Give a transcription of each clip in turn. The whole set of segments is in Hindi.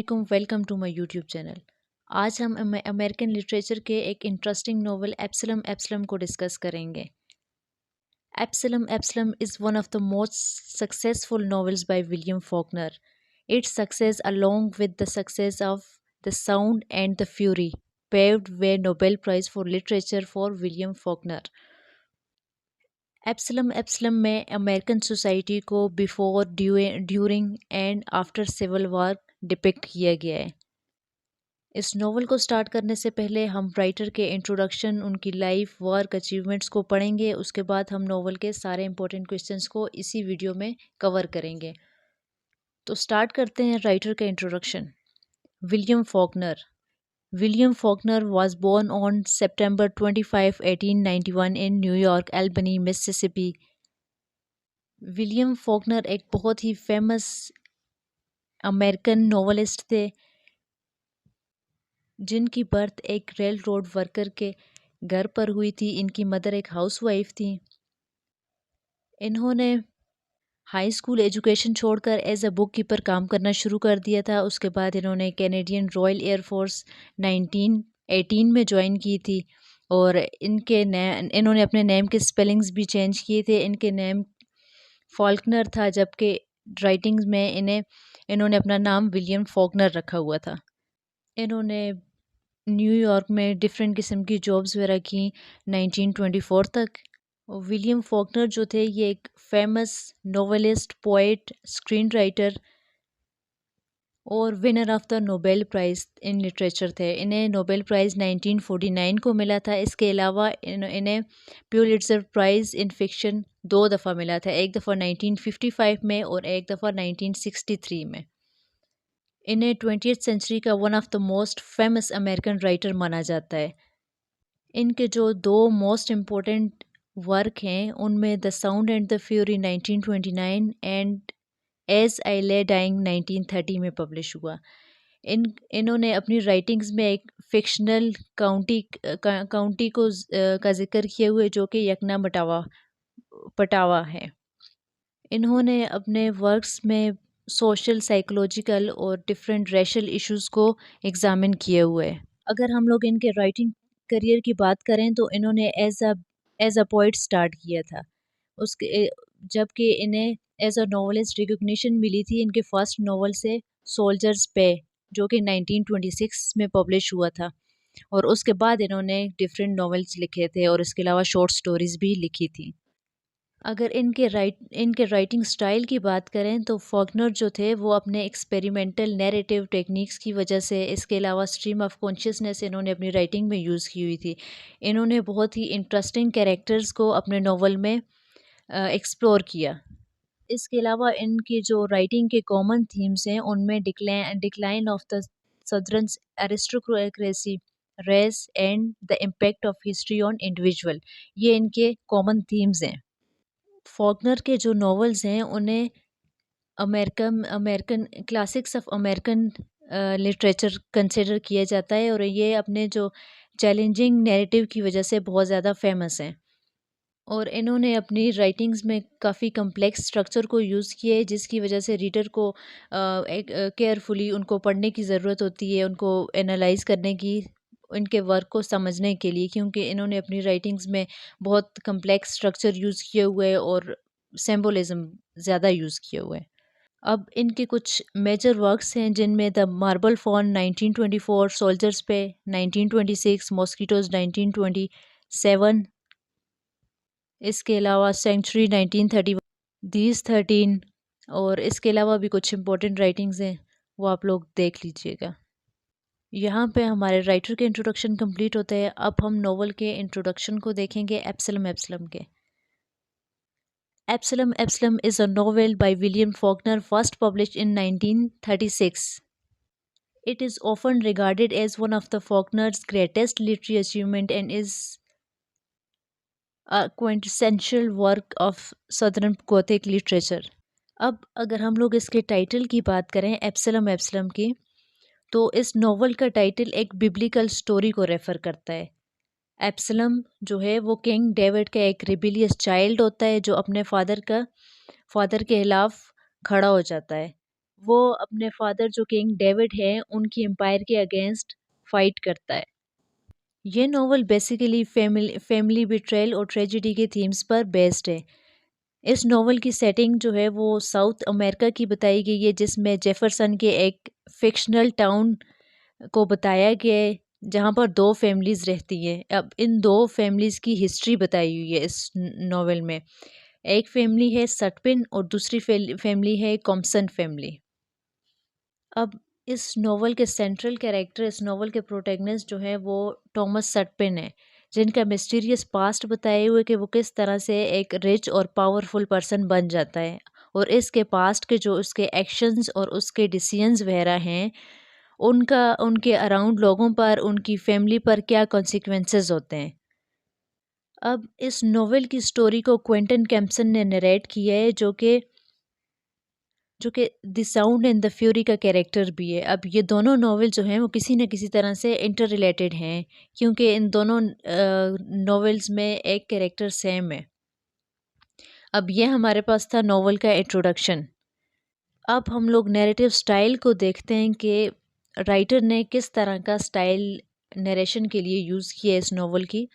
Welcome to my YouTube channel. आज हम अमेरिकन लिटरेचर के एक इंटरेस्टिंग नोवेल एब्सलम एब्सलम को डिस्कस करेंगे। Absalom Absalom is one of the most successful novels by William Faulkner. Its success, along with the success of The Sound and the Fury, paved way Nobel Prize for Literature for William Faulkner. Absalom Absalom में अमेरिकन सोसाइटी को before, during and after civil war depict किया गया है। इस नोवेल को स्टार्ट करने से पहले हम राइटर के इंट्रोडक्शन, उनकी लाइफ, वर्क, अचीवमेंट्स को पढ़ेंगे। उसके बाद हम नोवेल के सारे इंपॉर्टेंट क्वेश्चंस को इसी वीडियो में कवर करेंगे। तो स्टार्ट करते हैं राइटर का introduction. William Faulkner. William Faulkner was born on September 25, 1891 in New York, Albany, Mississippi. William Faulkner एक बहुत ही फेमस अमेरिकन नोवेलिस्ट थे जिनकी बर्थ एक रेल रोड वर्कर के घर पर हुई थी। इनकी मदर एक हाउसवाइफ थी। इन्होंने हाई स्कूल एजुकेशन छोड़कर एज अ बुक कीपर काम करना शुरू कर दिया था। उसके बाद इन्होंने कैनेडियन रॉयल एयरफोर्स 1918 में ज्वाइन की थी और इन्होंने अपने नेम के स्पेलिंग्स भी चेंज किए थे। इनके नेम फॉल्कनर था, जबकि राइटिंग्स में इन्होंने अपना नाम विलियम फॉकनर रखा हुआ था। इन्होंने न्यूयॉर्क में डिफरेंट किस्म की जॉब्स वगैरह की 1924 तक। विलियम फॉकनर जो थे ये एक famous novelist, poet, screen writer और winner of the Nobel prize in literature थे। इन्हें नोबेल प्राइज़ 1949 को मिला था। इसके अलावा इन्हें प्यूलिट्ज़र प्राइज़ इन फिक्शन 2 दफ़ा मिला था, एक दफ़ा 1955 में और एक दफ़ा 1963 में। इन्हें 20th सेंचुरी का one of the most famous American writer माना जाता है। इनके जो 2 मोस्ट इम्पोर्टेंट वर्क हैं उनमें the sound and the fury 1929 and as I lay dying 1930 में पब्लिश हुआ। इन्होंने अपनी राइटिंग्स में एक फिक्शनल काउंटी को का जिक्र किए हुए जो कि यकना पटावा है। इन्होंने अपने वर्क्स में सोशल, साइकोलॉजिकल और डिफरेंट रेशल इश्यूज़ को एग्ज़ामिन किए हुए है। अगर हम लोग इनके राइटिंग करियर की बात करें तो इन्होंने एज अ पोइट स्टार्ट किया था। उसके जबकि इन्हें एज अ नॉवलिस्ट रिकॉग्निशन मिली थी इनके फर्स्ट नॉवल से, सोल्जर्स पे, जो कि 1926 में पब्लिश हुआ था। और उसके बाद इन्होंने डिफरेंट नॉवेल्स लिखे थे और इसके अलावा शॉर्ट स्टोरीज़ भी लिखी थी। अगर इनके राइटिंग स्टाइल की बात करें तो फॉकनर जो थे वो अपने एक्सपेरिमेंटल नैरेटिव टेक्निक्स की वजह से, इसके अलावा स्ट्रीम ऑफ कॉन्शियसनेस इन्होंने अपनी राइटिंग में यूज़ की हुई थी। इन्होंने बहुत ही इंटरेस्टिंग कैरेक्टर्स को अपने नॉवल में एक्सप्लोर किया। इसके अलावा इनकी जो राइटिंग के कॉमन थीम्स हैं उनमें decline of the southern aristocracy, race and the impact of history on individual, ये इनके कॉमन थीम्स हैं। फॉकनर के जो नॉवेल्स हैं उन्हें American American classics of American literature consider किया जाता है और ये अपने जो चैलेंजिंग नैरेटिव की वजह से बहुत ज़्यादा फेमस हैं। और इन्होंने अपनी राइटिंग्स में काफ़ी कम्प्लेक्स स्ट्रक्चर को यूज़ किया है जिसकी वजह से रीडर को एक केयरफुली उनको पढ़ने की ज़रूरत होती है, उनको एनालाइज करने की, इनके वर्क को समझने के लिए, क्योंकि इन्होंने अपनी राइटिंग्स में बहुत कम्प्लेक्स स्ट्रक्चर यूज़ किए हुए है और सिंबोलिज्म ज़्यादा यूज़ किए हुए हैं। अब इनके कुछ मेजर वर्क्स हैं जिनमें द मार्बल फॉन 1924, सोल्जर्स पे 1926, मॉस्किटोज 1927, इसके अलावा सेंचुरी 1931, दीज 13, और इसके अलावा भी कुछ इंपॉर्टेंट राइटिंग्स हैं, वो आप लोग देख लीजिएगा। यहाँ पे हमारे राइटर के इंट्रोडक्शन कंप्लीट होते हैं। अब हम नोवेल के इंट्रोडक्शन को देखेंगे एब्सलम एब्सलम के। Absalom Absalom is a novel by William Faulkner, first published in 1936. It is often regarded as one of the Faulkner's greatest literary achievement and is a quintessential work of Southern Gothic literature. अब अगर हम लोग इसके टाइटल की बात करें एब्सलम एब्सलम की, तो इस नॉवल का टाइटल एक बिब्लिकल स्टोरी को रेफ़र करता है। एब्सलम जो है वो किंग डेविड का एक रिबेलियस चाइल्ड होता है जो अपने फादर के खिलाफ खड़ा हो जाता है। वो अपने फादर जो किंग डेविड हैं उनकी एम्पायर के अगेंस्ट फाइट करता है। ये नॉवल बेसिकली फैमिली बिट्रेयल और ट्रेजेडी के थीम्स पर बेस्ड है। इस नॉवल की सेटिंग जो है वो साउथ अमेरिका की बताई गई है, जिसमें जेफरसन के एक फिक्शनल टाउन को बताया गया है जहाँ पर दो फैमिलीज रहती हैं। अब इन दो फैमिलीज की हिस्ट्री बताई हुई है इस नॉवेल में। एक फैमिली है सटपिन और दूसरी फैमिली है कॉम्पसन फैमिली। अब इस नॉवल के सेंट्रल कैरेक्टर, इस नॉवल के प्रोटैगनिस्ट जो है वो थॉमस सटपिन है, जिनका मिस्टीरियस पास्ट बताए हुए कि वो किस तरह से एक रिच और पावरफुल पर्सन बन जाता है, और इसके पास्ट के जो उसके एक्शंस और उसके डिसीजंस वगैरह हैं उनका उनके अराउंड लोगों पर, उनकी फैमिली पर क्या कॉन्सिक्वेंसेस होते हैं। अब इस नॉवेल की स्टोरी को क्विंटन कैम्पसन ने नरेट किया है, जो कि the sound and the fury का कैरेक्टर भी है। अब ये दोनों नॉवेल जो हैं वो किसी न किसी तरह से इंटर रिलेटेड हैं, क्योंकि इन दोनों नॉवेल्स में एक कैरेक्टर सेम है। अब ये हमारे पास था नॉवल का इंट्रोडक्शन। अब हम लोग नैरेटिव स्टाइल को देखते हैं कि राइटर ने किस तरह का स्टाइल नरेशन के लिए यूज़ किया है इस नॉवल की।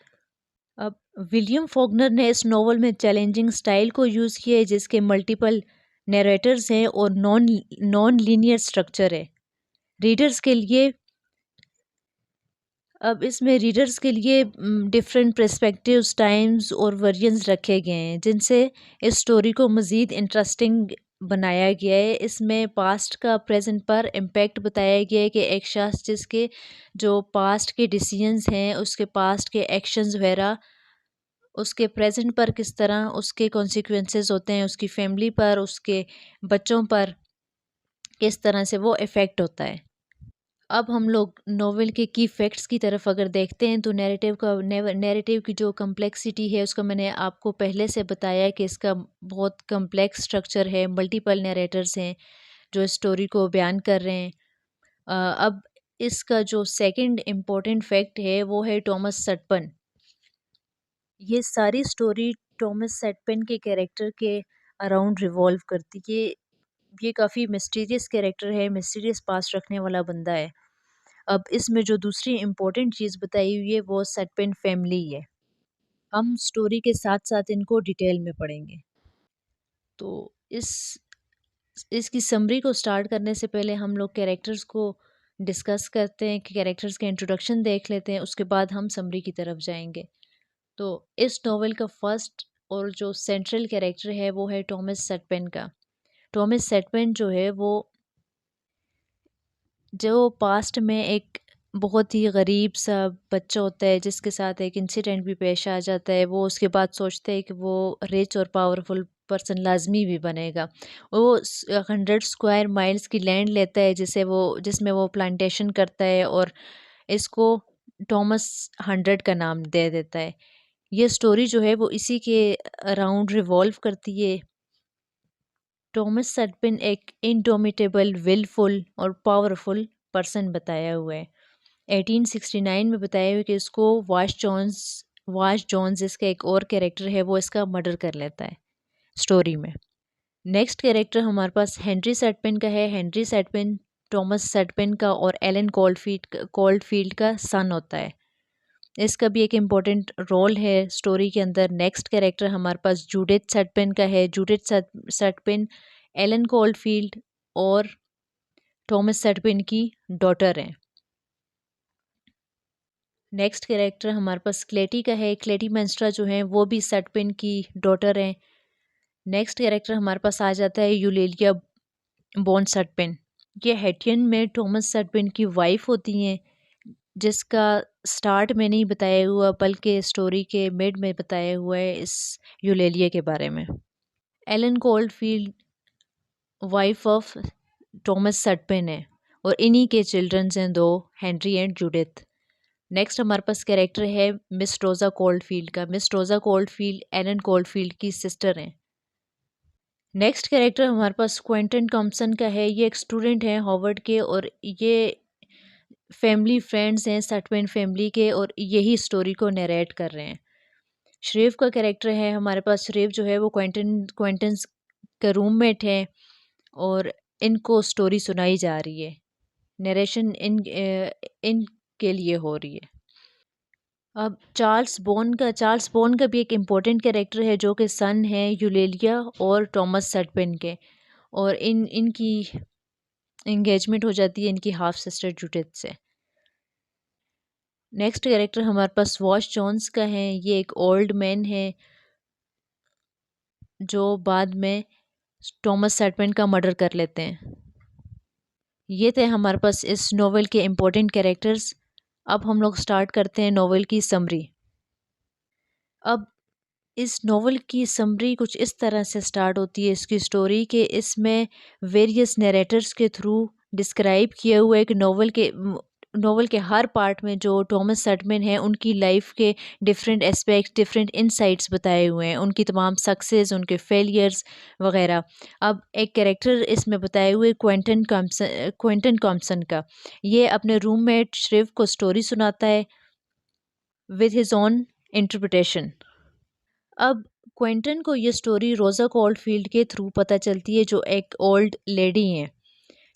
अब विलियम फॉगनर ने इस नॉवल में चैलेंजिंग स्टाइल को यूज़ किया है, जिसके मल्टीपल नरेटर्स हैं और नॉन नॉन लीनियर स्ट्रक्चर है रीडर्स के लिए। अब इसमें रीडर्स के लिए डिफरेंट पर्सपेक्टिव्स, टाइम्स और वर्जन्स रखे गए हैं, जिनसे इस स्टोरी को मज़ीद इंटरेस्टिंग बनाया गया है। इसमें पास्ट का प्रेजेंट पर इम्पेक्ट बताया गया है कि एक शख्स जिसके जो पास्ट के डिसीजंस हैं, उसके पास्ट के एक्शंस वगैरह उसके प्रेजेंट पर किस तरह उसके कॉन्सिक्वेंसेस होते हैं, उसकी फैमिली पर, उसके बच्चों पर किस तरह से वो इफ़ेक्ट होता है। अब हम लोग नॉवेल के की फैक्ट्स की तरफ अगर देखते हैं तो नैरेटिव की जो कम्प्लेक्सिटी है उसका मैंने आपको पहले से बताया कि इसका बहुत कम्प्लेक्स स्ट्रक्चर है, मल्टीपल नरेटर्स हैं जो स्टोरी को बयान कर रहे हैं। अब इसका जो सेकंड इम्पोर्टेंट फैक्ट है वो है टॉमस सटपन। ये सारी स्टोरी टॉमस सटपन के कैरेक्टर के अराउंड रिवॉल्व करती है। ये काफ़ी मिस्टीरियस कैरेक्टर है, मिस्टीरियस पास्ट रखने वाला बंदा है। अब इसमें जो दूसरी इम्पोर्टेंट चीज़ बताई हुई है वो सटपेन फैमिली है। हम स्टोरी के साथ-साथ इनको डिटेल में पढ़ेंगे। तो इस इसकी समरी को स्टार्ट करने से पहले हम लोग कैरेक्टर्स को डिस्कस करते हैं कि कैरेक्टर्स के इंट्रोडक्शन देख लेते हैं, उसके बाद हम समरी की तरफ जाएँगे। तो इस नॉवेल का फर्स्ट और जो सेंट्रल कैरेक्टर है वो है टॉमस सटपेन का। टॉमस सटपेन जो है वो जो पास्ट में एक बहुत ही गरीब सा बच्चा होता है, जिसके साथ एक इंसिडेंट भी पेश आ जाता है। वो उसके बाद सोचता है कि वो रिच और पावरफुल पर्सन लाजमी भी बनेगा। वो 100 स्क्वायर माइल्स की लैंड लेता है जिसमें वो प्लांटेशन करता है और इसको टॉमस 100 का नाम दे देता है। ये स्टोरी जो है वो इसी के अराउंड रिवॉल्व करती है। टॉमस सटपिन एक इंडोमिटेबल, विलफुल और पावरफुल पर्सन बताया हुआ है। 1869 में बताया हुआ है कि इसको वाश जॉन्स इसका एक और कैरेक्टर है, वो इसका मर्डर कर लेता है स्टोरी में। नेक्स्ट कैरेक्टर हमारे पास हेनरी सटपिन का है। हेनरी सटपिन टॉमस सटपिन का और एलन कोल्डफील्ड का सन होता है। इसका भी एक इम्पोर्टेंट रोल है स्टोरी के अंदर। नेक्स्ट कैरेक्टर हमारे पास जूडिथ सटपिन का है। सटपिन एलन कोल्डफील्ड और थॉमस सटपिन की डॉटर हैं। नेक्स्ट कैरेक्टर हमारे पास क्लेटी का है। क्लेटी मेंस्ट्रा जो है वो भी सटपिन की डॉटर हैं। नेक्स्ट कैरेक्टर हमारे पास आ जाता है यूलेलिया बॉन सटपिन। ये हेटियन में थॉमस सटपिन की वाइफ होती हैं, जिसका स्टार्ट में नहीं बताया हुआ बल्कि स्टोरी के मिड में बताया हुआ है इस यूलेलिया के बारे में। Ellen Coldfield wife of Thomas Sutpen है और इन्हीं के चिल्ड्रंस हैं दो, हेनरी एंड जूडिथ। नेक्स्ट हमारे पास कैरेक्टर है मिस रोज़ा कोल्डफील्ड का। मिस रोज़ा कोल्डफील्ड एलन कोल्डफील्ड की सिस्टर हैं। नेक्स्ट कैरेक्टर हमारे पास क्विंटन टॉम्पसन का है। ये एक स्टूडेंट हैं हार्वर्ड के और ये फैमिली फ्रेंड्स हैं सटपिन फैमिली के और यही स्टोरी को नरेट कर रहे हैं। श्रेव का कैरेक्टर है हमारे पास। श्रेव जो है वो क्विंटन का रूममेट है और इनको स्टोरी सुनाई जा रही है, नरेशन इनके लिए हो रही है। अब चार्ल्स बॉन का भी एक इम्पोर्टेंट कैरेक्टर है, जो कि सन है यूलेलिया और टॉमस सटपेन के, और इनकी एंगेजमेंट हो जाती है इनकी हाफ सिस्टर जूडिथ से। नेक्स्ट कैरेक्टर हमारे पास वॉश जॉन्स का है। ये एक ओल्ड मैन है जो बाद में टॉमस सटपेन का मर्डर कर लेते हैं। ये थे हमारे पास इस नॉवेल के इम्पोर्टेंट कैरेक्टर्स। अब हम लोग स्टार्ट करते हैं नॉवेल की समरी। अब इस नॉवल की समरी कुछ इस तरह से स्टार्ट होती है इसकी स्टोरी के, इसमें वेरियस नरेटर्स के थ्रू डिस्क्राइब किया हुआ है कि नॉवल के हर पार्ट में जो टॉमस सटमैन है उनकी लाइफ के डिफरेंट एस्पेक्ट्स, डिफरेंट इनसाइट्स बताए हुए हैं, उनकी तमाम सक्सेस, उनके फेलियर्स वगैरह। अब एक कैरेक्टर इसमें बताए हुए क्विंटन कॉम्पसन का। ये अपने रूममेट श्रिव को स्टोरी सुनाता है विद हिज ओन इंटरप्रिटेशन। अब क्विंटन को ये स्टोरी रोज़ा कोल्डफील्ड के थ्रू पता चलती है, जो एक ओल्ड लेडी हैं,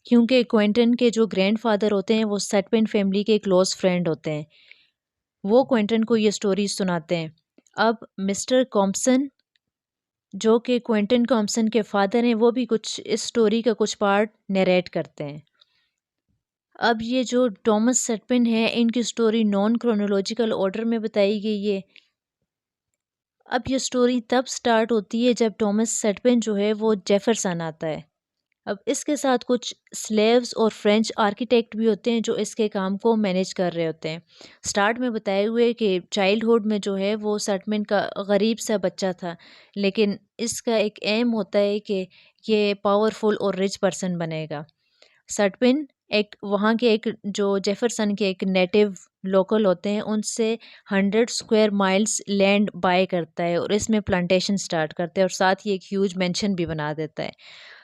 क्योंकि क्विंटन के जो ग्रैंडफादर होते हैं वो सटपेन फैमिली के क्लोज फ्रेंड होते हैं। वो क्विंटन को ये स्टोरी सुनाते हैं। अब मिस्टर कॉम्पसन, जो कि क्विंटन कॉम्पसन के फादर हैं, वो भी कुछ इस स्टोरी का कुछ पार्ट नरेट करते हैं। अब ये जो टॉमस सटपेन है, इनकी स्टोरी नॉन क्रोनोलॉजिकल ऑर्डर में बताई गई है। अब ये स्टोरी तब स्टार्ट होती है जब टॉमस सटपेन जो है वो जेफरसन आता है। अब इसके साथ कुछ स्लेव्स और फ्रेंच आर्किटेक्ट भी होते हैं जो इसके काम को मैनेज कर रहे होते हैं। स्टार्ट में बताए हुए कि चाइल्डहुड में जो है वो सटमेन का गरीब सा बच्चा था, लेकिन इसका एक एम होता है कि ये पावरफुल और रिच पर्सन बनेगा। सटपिन एक वहाँ के एक जो जेफरसन के एक नेटिव लोकल होते हैं उनसे 100 स्क्वायर माइल्स लैंड बाय करता है और इसमें प्लांटेशन स्टार्ट करता है, और साथ ही एक ह्यूज मेंशन भी बना देता है।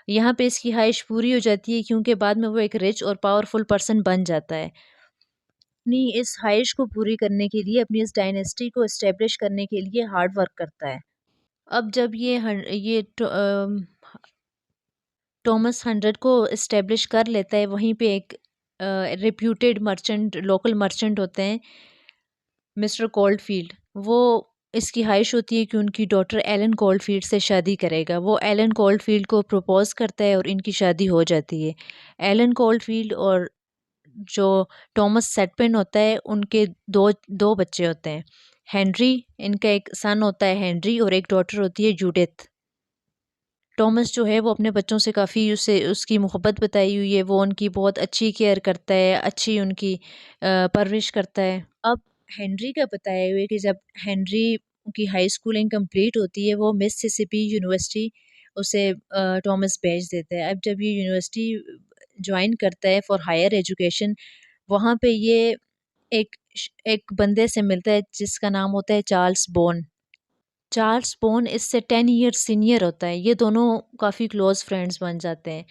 यहाँ पे इसकी ख्वाहिश पूरी हो जाती है क्योंकि बाद में वो एक रिच और पावरफुल पर्सन बन जाता है। अपनी इस ख्वाहिश को पूरी करने के लिए, अपनी इस डायनेस्टी को इस्टेब्लिश करने के लिए हार्ड वर्क करता है। अब जब टॉमस 100 को इस्टेब्लिश कर लेता है, वहीं पे एक रिप्यूटेड मर्चेंट, लोकल मर्चेंट होते हैं मिस्टर कोल्डफील्ड। वो इसकी ख्वाहिश होती है कि उनकी डॉटर एलन कोल्डफील्ड से शादी करेगा। वो एलन कोल्डफील्ड को प्रपोज करता है और इनकी शादी हो जाती है। एलन कोल्डफील्ड और जो टॉमस सेटपेन होता है उनके दो दो बच्चे होते हैं। हेनरी, इनका एक सन होता है हेनरी, और एक डॉटर होती है जूडिथ। टॉमस जो है वो अपने बच्चों से काफ़ी उसे उसकी मोहब्बत बताई हुई है, वो उनकी बहुत अच्छी केयर करता है, अच्छी उनकी परवरिश करता है। अब हेनरी का बताया हुआ है कि जब हेनरी की हाई स्कूलिंग कंप्लीट होती है, वो मिसिसिपी यूनिवर्सिटी उसे टॉमस भेज देता है। अब जब ये यूनिवर्सिटी ज्वाइन करता है फॉर हायर एजुकेशन, वहाँ पे ये एक बंदे से मिलता है जिसका नाम होता है चार्ल्स बॉन। चार्ल्स बॉन इससे 10 ईयर्स सीनियर होता है। ये दोनों काफ़ी क्लोज फ्रेंड्स बन जाते हैं।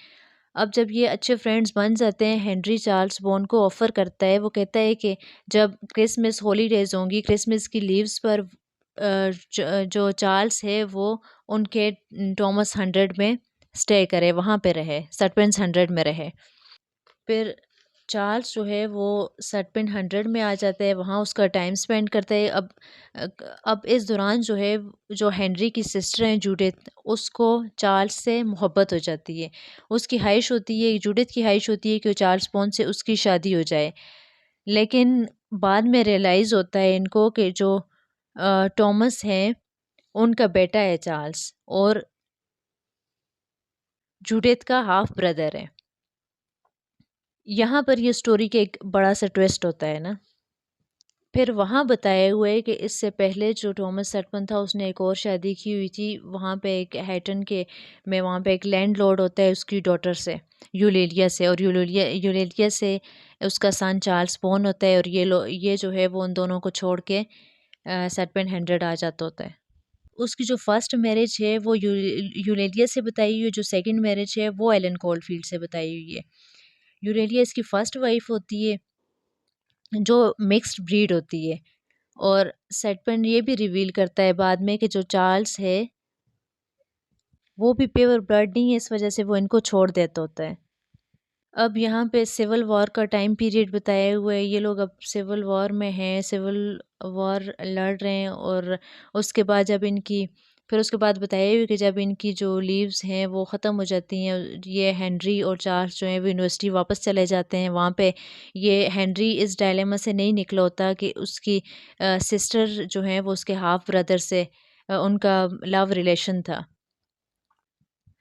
अब जब ये अच्छे फ्रेंड्स बन जाते हैं, हेनरी चार्ल्स बॉन को ऑफ़र करता है, वो कहता है कि जब क्रिसमस हॉलीडेज़ होंगी, क्रिसमस की लीव्स पर जो चार्ल्स है वो उनके टॉमस 100 में स्टे करे, वहाँ पे रहे, सटपेंस 100 में रहे। फिर चार्ल्स जो है वो सटपिन 100 में आ जाता है, वहाँ उसका टाइम स्पेंड करता है। अब इस दौरान जो है, जो हेनरी की सिस्टर हैं जूडिथ, उसको चार्ल्स से मोहब्बत हो जाती है। उसकी ख्वाहिश होती है, जूडिथ की ख्वाहिश होती है कि चार्ल्स बॉन से उसकी शादी हो जाए। लेकिन बाद में रियलाइज़ होता है इनको कि जो टॉमस है उनका बेटा है चार्ल्स, और जूडिथ का हाफ ब्रदर है। यहाँ पर ये स्टोरी के एक बड़ा सा ट्विस्ट होता है ना। फिर वहाँ बताया हुआ है कि इससे पहले जो टॉमस सटपन था उसने एक और शादी की हुई थी, वहाँ पे एक हैटन के में वहाँ पे एक लैंडलॉर्ड होता है उसकी डॉटर से, यूलेलिया से, और यूलेलिया से उसका सन चार्ल्स बॉर्न होता है, और ये जो है वो उन दोनों को छोड़ के सटपन 100 आ जाता होता है। उसकी जो फर्स्ट मैरिज है वो यूलेलिया से बताई हुई है, जो सेकंड मैरिज है वो एलन कोल्डफील्ड से बताई हुई है। यूरेलिया इसकी फर्स्ट वाइफ होती है जो मिक्स्ड ब्रीड होती है, और सेटपन ये भी रिवील करता है बाद में कि जो चार्ल्स है वो भी प्योर ब्लड नहीं है, इस वजह से वो इनको छोड़ देता होता है। अब यहाँ पे सिविल वॉर का टाइम पीरियड बताया हुआ है, ये लोग अब सिविल वॉर में हैं, सिविल वॉर लड़ रहे हैं। और उसके बाद जब इनकी फिर उसके बाद बताया हुआ है कि जब इनकी जो लीव्स हैं वो ख़त्म हो जाती हैं, ये हेनरी और चार्ल्स जो हैं वो यूनिवर्सिटी वापस चले जाते हैं। वहाँ पे ये हेनरी इस डायलेमा से नहीं निकला होता कि उसकी सिस्टर जो हैं वो उसके हाफ ब्रदर से उनका लव रिलेशन था।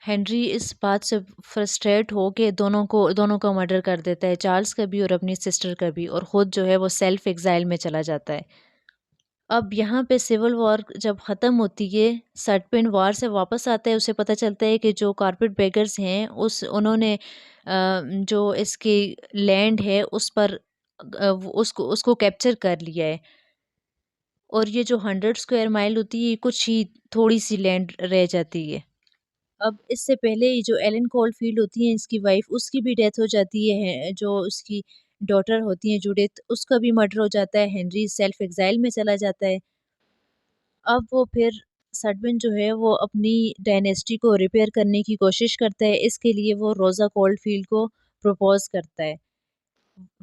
हेनरी इस बात से फ्रस्ट्रेट हो के दोनों का मर्डर कर देता है, चार्ल्स का भी और अपनी सिस्टर का भी, और ख़ुद जो है वो सेल्फ एग्ज़ाइल में चला जाता है। अब यहाँ पे सिविल वॉर जब ख़त्म होती है, सटपिन वॉर से वापस आता है, उसे पता चलता है कि जो कारपेट बेगर्स हैं उन्होंने जो इसकी लैंड है उस पर उसको उसको कैप्चर कर लिया है। और ये जो 100 स्क्वायर माइल होती है, कुछ ही थोड़ी सी लैंड रह जाती है। अब इससे पहले ये जो एलन कोलफील्ड होती हैं इसकी वाइफ, उसकी भी डेथ हो जाती है, जो उसकी डॉटर होती हैं जूडिथ, उसका भी मर्डर हो जाता है, हेनरी सेल्फ एग्जाइल में चला जाता है। अब वो फिर सडविन जो है वो अपनी डायनेस्टी को रिपेयर करने की कोशिश करता है, इसके लिए वो रोज़ा कोल्डफील्ड को प्रपोज करता है।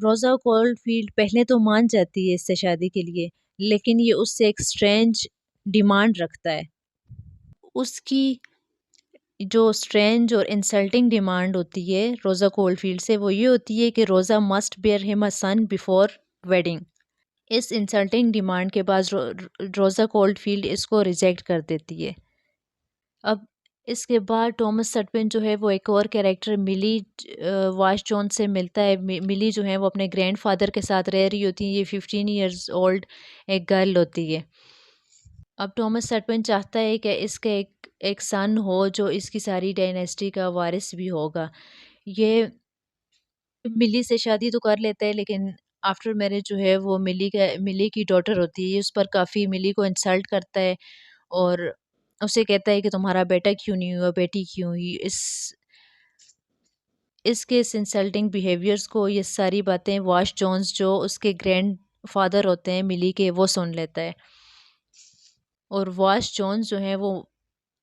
रोज़ा कोल्डफील्ड पहले तो मान जाती है इससे शादी के लिए, लेकिन ये उससे एक स्ट्रेंज डिमांड रखता है। उसकी जो स्ट्रेंज और इंसल्टिंग डिमांड होती है रोज़ा कोल्डफील्ड से, वो ये होती है कि Rosa must bear him a son before wedding. इस इंसल्टिंग डिमांड के बाद रोज़ा कोल्डफील्ड इसको रिजेक्ट कर देती है। अब इसके बाद टॉमस सटपिन जो है वो एक और कैरेक्टर मिली वाश जोन्स से मिलता है। मिली जो है वो अपने ग्रैंडफादर के साथ रह रही होती है, ये 15 इयर्स ओल्ड एक गर्ल होती है। अब टॉमस सटपिन चाहता है कि इसका एक सन हो जो इसकी सारी डायनेस्टी का वारिस भी होगा। ये मिली से शादी तो कर लेता है, लेकिन आफ्टर मैरिज जो है वो मिली की डॉटर होती है, ये उस पर काफ़ी मिली को इंसल्ट करता है और उसे कहता है कि तुम्हारा बेटा क्यों नहीं हुआ, बेटी क्यों हुई। इस इंसल्टिंग बिहेवियर्स को, ये सारी बातें वाश जोन्स जो उसके ग्रैंड फादर होते हैं मिली के, वो सुन लेता है और वाश जोन्स जो है वो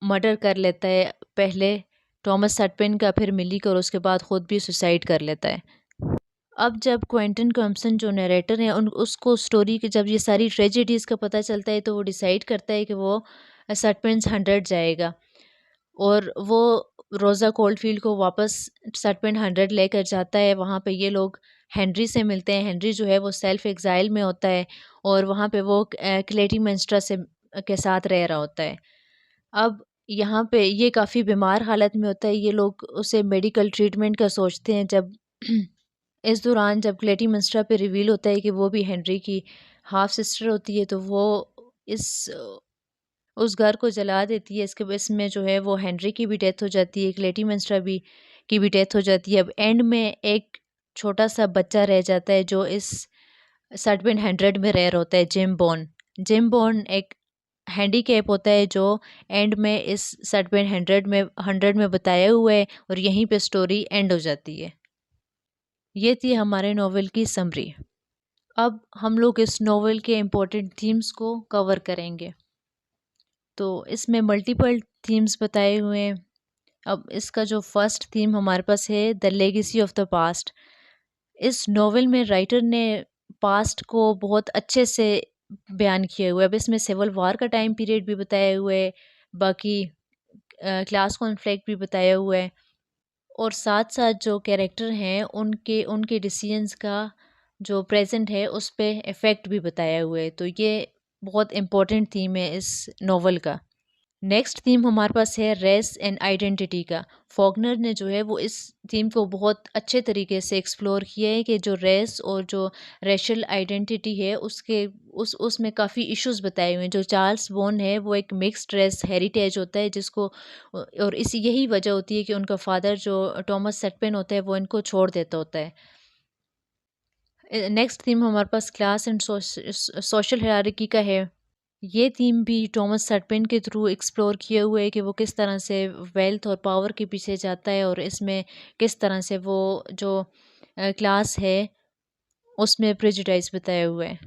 मर्डर कर लेता है, पहले टॉमस सटपिन का, फिर मिली का, और उसके बाद खुद भी सुसाइड कर लेता है। अब जब क्वेंटन कॉम्पसन जो नरेटर हैं उन उसको स्टोरी की जब ये सारी ट्रेजेडीज़ का पता चलता है, तो वो डिसाइड करता है कि वो सटपिन्स 100 जाएगा और वो रोज़ा कोल्डफील्ड को वापस सटपिन 100 लेकर जाता है। वहाँ पे ये लोग हेनरी से मिलते हैं। हेनरी जो है वो सेल्फ एग्ज़ाइल में होता है और वहाँ पे वो क्लेटिमेंस्ट्रा से के साथ रह रहा होता है। अब यहाँ पे ये काफ़ी बीमार हालत में होता है, ये लोग उसे मेडिकल ट्रीटमेंट का सोचते हैं। जब इस दौरान जब क्लेटिमेंस्ट्रा पे रिवील होता है कि वो भी हेनरी की हाफ सिस्टर होती है, तो वो इस उस घर को जला देती है। इसमें जो है वो हेनरी की भी डेथ हो जाती है, क्लेटिमेंस्ट्रा भी की भी डेथ हो जाती है। अब एंड में एक छोटा सा बच्चा रह जाता है जो इस सटविन 100 में रह रहा होता है, जिम बॉर्न एक हैंडीकैप होता है जो एंड में इस सटविन 100 में बताया हुआ है और यहीं पे स्टोरी एंड हो जाती है। ये थी हमारे नॉवेल की समरी। अब हम लोग इस नॉवेल के इम्पोर्टेंट थीम्स को कवर करेंगे। तो इसमें मल्टीपल थीम्स बताए हुए हैं। अब इसका जो फर्स्ट थीम हमारे पास है, the legacy of the past. इस नॉवेल में राइटर ने पास्ट को बहुत अच्छे से बयान किया हुआ है। अब इसमें सिविल वॉर का टाइम पीरियड भी बताया हुआ है, बाकी क्लास कॉन्फ्लिक्ट भी बताया हुआ है और साथ साथ जो कैरेक्टर हैं उनके उनके डिसीजंस का जो प्रेजेंट है उस पे इफ़ेक्ट भी बताया हुआ है। तो ये बहुत इम्पोर्टेंट थीम है इस नॉवल का। नेक्स्ट थीम हमारे पास है रेस एंड आइडेंटिटी का। फॉकनर ने जो है वो इस थीम को बहुत अच्छे तरीके से एक्सप्लोर किया है कि जो रेस और जो रेशल आइडेंटिटी है उसमें काफ़ी इश्यूज बताए हुए हैं। जो चार्ल्स बॉर्न है वो एक मिक्स्ड रेस हेरिटेज होता है जिसको, और इसी यही वजह होती है कि उनका फादर जो टॉमस सटपेन होता है वो इनको छोड़ देता होता है। नेक्स्ट थीम हमारे पास क्लास एंड सोशल हायरार्की का है। ये थीम भी टॉमस सटपेन के थ्रू एक्सप्लोर किया हुआ है कि वो किस तरह से वेल्थ और पावर के पीछे जाता है और इसमें किस तरह से वो जो क्लास है उसमें प्रेजुडाइज बताया हुआ है।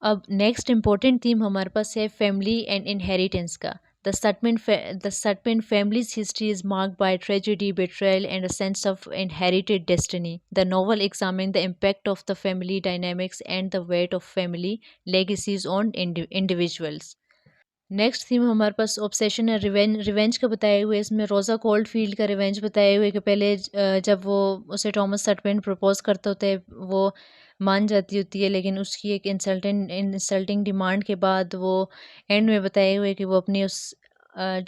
अब नेक्स्ट इम्पोर्टेंट थीम हमारे पास है फैमिली एंड इनहेरिटेंस का। The Sutpin family's history is marked by tragedy, betrayal, and a sense of inherited destiny. The novel examines the impact of the family dynamics and the weight of family legacies on individuals. Next theme हमारे पास ऑब्सेशन है रिवेंज रिवेंज का बताए हुए इसमें रोज़ा कोल्डफील्ड का रिवेंज बताए हुए कि पहले जब वो उसे थॉमस सटपेन प्रपोज करते होते हैं वो मान जाती होती है, लेकिन उसकी एक इंसल्टिंग डिमांड के बाद वो एंड में बताए हुए कि वो अपनी उस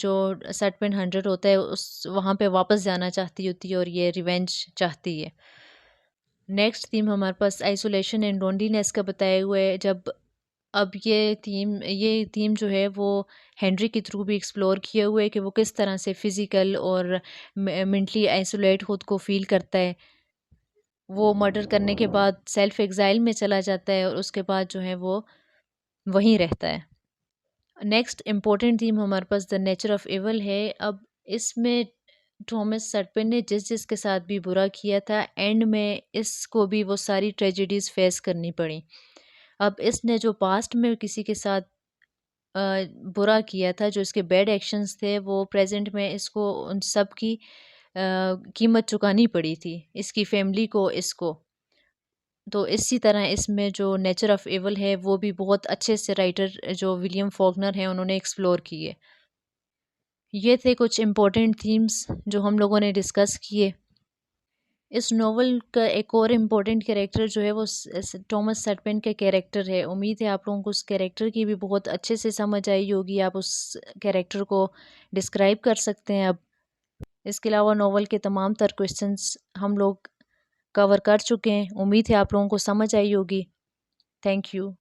जो सटपेन 100 होता है उस वहाँ पे वापस जाना चाहती होती है और ये रिवेंज चाहती है। नेक्स्ट थीम हमारे पास आइसोलेशन एंड लोनलीनेस का बताए हुए है। जब अब ये थीम जो है वो हेनरी के थ्रू भी एक्सप्लोर किया हुआ है कि वो किस तरह से फिज़िकल और मेंटली आइसोलेट खुद को फ़ील करता है। वो मर्डर करने के बाद सेल्फ एग्ज़ाइल में चला जाता है और उसके बाद जो है वो वहीं रहता है। नेक्स्ट इम्पोर्टेंट थीम हमारे पास द नेचर ऑफ इविल है। अब इसमें थॉमस सटपेन ने जिसके साथ भी बुरा किया था एंड में इसको भी वो सारी ट्रेजेडीज़ फेस करनी पड़ी। अब इसने जो पास्ट में किसी के साथ अ, बुरा किया था, जो इसके बैड एक्शंस थे, वो प्रेज़ेंट में इसको उन सब की कीमत चुकानी पड़ी थी, इसकी फैमिली को, इसको। तो इसी तरह इसमें जो नेचर ऑफ़ इविल है, वो भी बहुत अच्छे से राइटर जो विलियम फॉकनर हैं, उन्होंने एक्सप्लोर किए। ये थे कुछ इम्पोर्टेंट थीम्स जो हम लोगों ने डिस्कस किए। इस नॉवल का एक और इम्पोर्टेंट कैरेक्टर जो है वो टॉमस सटपेन का कैरेक्टर है। उम्मीद है आप लोगों को उस कैरेक्टर की भी बहुत अच्छे से समझ आई होगी। आप उस कैरेक्टर को डिस्क्राइब कर सकते हैं अब। इसके अलावा नॉवल के तमाम तर क्वेश्चंस हम लोग कवर कर चुके हैं। उम्मीद है आप लोगों को समझ आई होगी। Thank you.